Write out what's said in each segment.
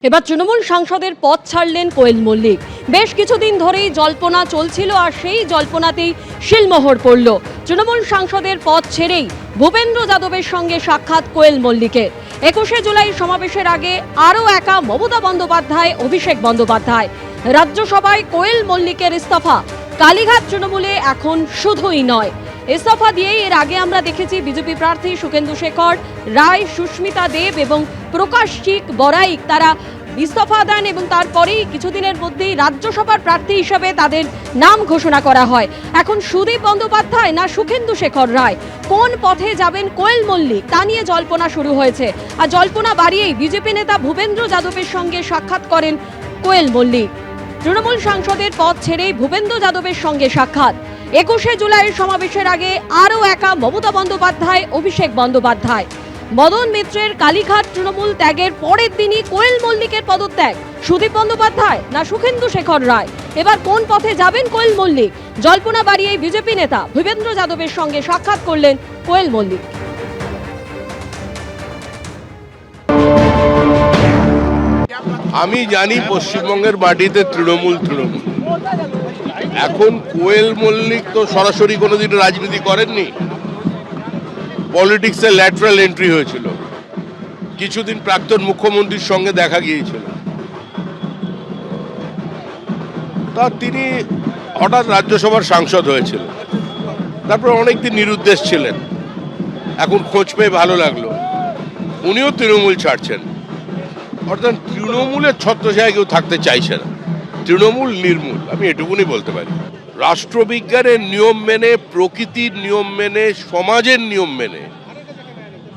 এবার তৃণমূল সাংসদের পদ ছাড়লেন কোয়েল মল্লিক। বেশ কিছুদিন ধরেই জল্পনা চলছিল, আর সেই জল্পনাতেই শিলমোহর পড়ল। তৃণমূল সাংসদের পদ ছেড়েই ভূপেন্দ্র যাদবের সঙ্গে সাক্ষাৎ কোয়েল মল্লিকের। 21শে জুলাই সমাবেশের আগে আরও একা মমতা বন্দ্যোপাধ্যায়, অভিষেক বন্দ্যোপাধ্যায়। রাজ্যসভায় কোয়েল মল্লিকের ইস্তফা কালীঘাট তৃণমূলে এখন শুধুই নয়, ইস্তফা দিয়েই এর আগে আমরা দেখেছি বিজেপি প্রার্থী সুখেন্দু শেখর রায়, সুস্মিতা দেব এবং প্রকাশচিক বড়াইক তারা ইস্তফা দেন এবং তারপরেই কিছুদিনের মধ্যেই রাজ্যসভার প্রার্থী হিসেবে তাদের নাম ঘোষণা করা হয়। এখন সুদীপ বন্দ্যোপাধ্যায় না সুখেন্দু শেখর রায়, কোন পথে যাবেন কোয়েল মল্লিক তা নিয়ে জল্পনা শুরু হয়েছে। আর জল্পনা বাড়িয়েই বিজেপি নেতা ভূপেন্দ্র যাদবের সঙ্গে সাক্ষাৎ করেন কোয়েল মল্লিক। তৃণমূল সাংসদের পদ ছেড়েই ভূপেন্দ্র যাদবের সঙ্গে সাক্ষাৎ। 21শে জুলাইয়ের সমাবেশের আগে আরও একা মমতা বন্দ্যোপাধ্যায়, অভিষেক বন্দ্যোপাধ্যায়। মদন মিত্রের কালীঘাট তৃণমূল ত্যাগের পরের দিনই কোয়েল মল্লিকের পদত্যাগ। সুদীপ বন্দ্যোপাধ্যায় না সুখেন্দু শেখর রায়, এবার কোন পথে যাবেন কোয়েল মল্লিক? জল্পনা বাড়িয়েই বিজেপি নেতা ভূপেন্দ্র যাদবের সঙ্গে সাক্ষাৎ করলেন কোয়েল মল্লিক। আমি জানি পশ্চিমবঙ্গের মাটিতে তৃণমূল এখন কোয়েল মল্লিক তো সরাসরি কোনোদিন রাজনীতি করেননি, পলিটিক্সে ল্যাটারাল এন্ট্রি হয়েছিল। কিছুদিন প্রাক্তন মুখ্যমন্ত্রীর সঙ্গে দেখা গিয়েছিল, তা তিনি হঠাৎ রাজ্যসভার সাংসদ হয়েছিল। তারপর অনেকদিন নিরুদ্দেশ ছিলেন। এখন খোঁজ পেয়ে ভালো লাগলো উনিও তৃণমূল ছাড়ছেন। অর্থাৎ তৃণমূলের ছত্রছায়ায় কেউ থাকতে চাইছে না, তৃণমূল নির্মূল, আমি এটুকুনি বলতে পারি। রাষ্ট্রবিজ্ঞানের নিয়ম মেনে, প্রকৃতির নিয়ম মেনে, সমাজের নিয়ম মেনে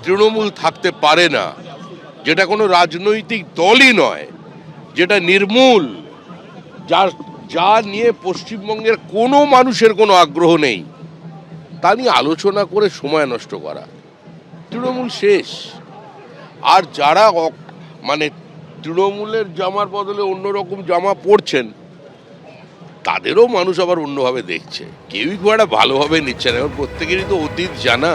তৃণমূল থাকতে পারে না, যেটা কোনো রাজনৈতিক দলই নয়, যেটা নির্মূল, যা নিয়ে পশ্চিমবঙ্গের কোনো মানুষের কোনো আগ্রহ নেই, তা নিয়ে আলোচনা করে সময় নষ্ট করা। তৃণমূল শেষ। আর যারা মানে তৃণমূলের জামার বদলে অন্যরকম জামা পরছেন, তাদেরও মানুষ আবার অন্যভাবে দেখছে, কেউই খুব একটা ভালোভাবে নিচ্ছে না। এখন প্রত্যেকেরই তো অতীত জানা।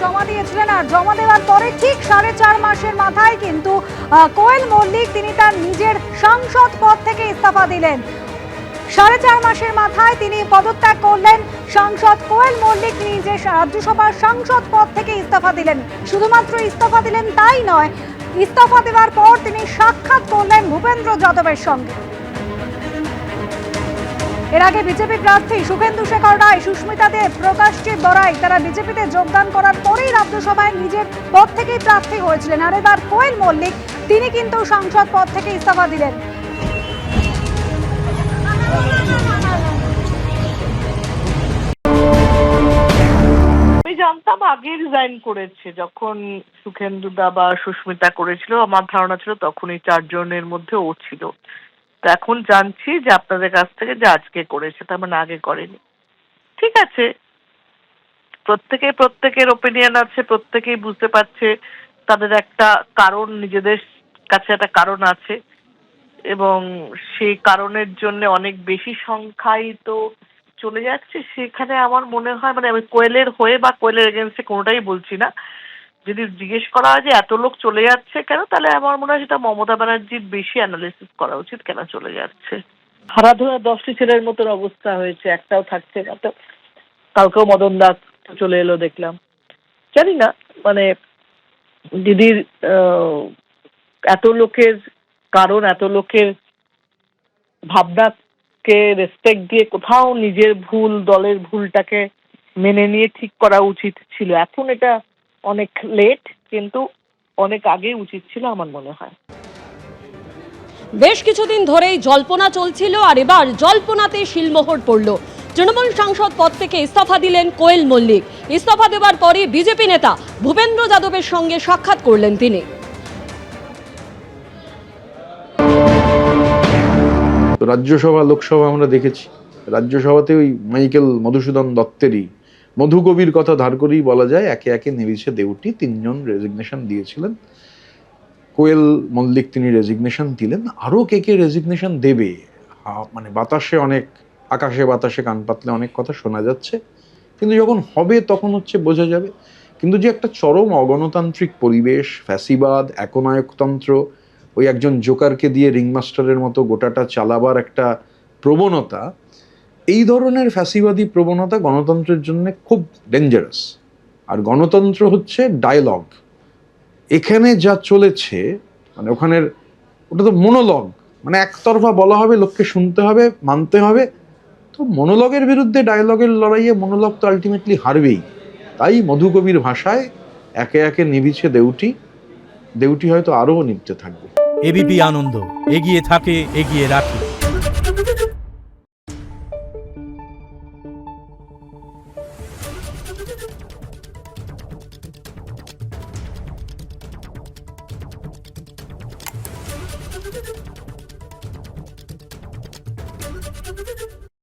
জমা দিয়েছিলেন, আর জমা দেওয়ার পরে ঠিক 4.5 মাসের মাথায় কিন্তু কোয়েল মল্লিক তিনি তার নিজের সাংসদ পদ থেকে ইস্তফা দিলেন। 4.5 মাসের মাথায় তিনি পদত্যাগ করলেন। সাংসদ কোয়েল মল্লিক নিজে রাজ্যসভার সাংসদ পদ থেকে ইস্তফা দিলেন। শুধুমাত্র ইস্তফা দিলেন তাই নয়, ইস্তফা দেওয়ার পর তিনি সাক্ষাৎ করলেন ভূপেন্দ্র যাদবের সঙ্গে। এর আগে বিজেপি প্রার্থী সুখেন্দু শেখর রায়, সুস্মিতা দেব, প্রকাশচিত বড়াই তারা বিজেপিতে যোগদান করার পরেই রাজ্যসভায় নিজের পদ থেকেই প্রার্থী হয়েছিলেন। আর এবার কোয়েল মল্লিক তিনি কিন্তু সাংসদ পদ থেকে ইস্তফা দিলেন। আমি জানতাম আগে রিজাইন করেছে, যখন সুখেন্দুদা বা সুস্মিতা করেছিল আমার ধারণা ছিল তখনই 4 জনের মধ্যে ও ছিল। তো এখন জানছি যে আপনাদের কাছ থেকে যে আজকে করেছে, তার মানে আগে করেনি। ঠিক আছে, প্রত্যেকের ওপিনিয়ন আছে, প্রত্যেকেই বুঝতে পারছে তাদের একটা কারণ, নিজেদের কাছে একটা কারণ আছে, এবং সেই কারণের জন্য অনেক বেশি সংখ্যাই তো চলে যাচ্ছে। সেখানে আমার মনে হয়, মানে আমি কোয়েলের হয়ে বা কোয়েলের এগেন্সে কোনোটাই বলছি না, যদি জিজ্ঞেস করা হয় যে এত লোক চলে যাচ্ছে কেন, তাহলে আমার মনে হয় সেটা মমতা ব্যানার্জির বেশি অ্যানালিসিস করা উচিত কেন চলে যাচ্ছে। হারাধরা 10টি ছেলের মতন অবস্থা হয়েছে, একটাও থাকছে না। তো কালকেও মদন দাস চলে এলো দেখলাম। জানি না, মানে দিদির এত লোকের কারণ, এত লোকের ভাবনাকে রেসপেক্ট দিয়ে কোথাও নিজের ভুল, দলের ভুলটাকে মেনে নিয়ে ঠিক করা উচিত ছিল। এখন এটা অনেক লেট, কিন্তু অনেক আগেই উচিত ছিল আমার মনে হয়। বেশ কিছুদিন ধরেই জল্পনা চলছিল, আর এবার জল্পনাতে শিলমোহর পড়ল। তৃণমূল সাংসদ পদ থেকে ইস্তফা দিলেন কোয়েল মল্লিক। ইস্তফা দেওয়ার পরে বিজেপি নেতা ভূপেন্দ্র যাদবের সঙ্গে সাক্ষাৎ করলেন তিনি। রাজ্যসভা, লোকসভা আমরা দেখেছি। রাজ্যসভাতে ওই মাইকেল মধুসূদন দত্তেরই মধুকবির কথা ধার করেই বলা যায় একে একে নেভিসে দেউটি 3 জন রেজিগনেশন দিয়েছিলেন। কোয়েল মল্লিক তিনি রেজিগনেশন দিলেন। আরও কে রেজিগনেশন দেবে, মানে বাতাসে অনেক, আকাশে বাতাসে কান পাতলে অনেক কথা শোনা যাচ্ছে, কিন্তু যখন হবে তখন বোঝা যাবে। কিন্তু যে একটা চরম অগণতান্ত্রিক পরিবেশ, ফ্যাসিবাদ, একনায়কতন্ত্র, ওই একজন জোকারকে দিয়ে রিংমাস্টারের মতো গোটাটা চালাবার একটা প্রবণতা, এই ধরনের ফ্যাসিবাদী প্রবণতা গণতন্ত্রের জন্য খুব ডেঞ্জারাস। আর গণতন্ত্র হচ্ছে ডায়লগ। এখানে যা চলেছে মানে ওখানের ওটা তো মনোলগ, মানে একতরফা বলা হবে, লোককে শুনতে হবে, মানতে হবে। তো মনোলগের বিরুদ্ধে ডায়লগের লড়াইয়ে মনোলগ তো আলটিমেটলি হারবেই। তাই মধুকবির ভাষায় একে একে নিভিছে দেউটি, দেউটি হয়তো আরও নিভতে থাকবে। এবিপি আনন্দ, এগিয়ে থাকে, এগিয়ে রাখে।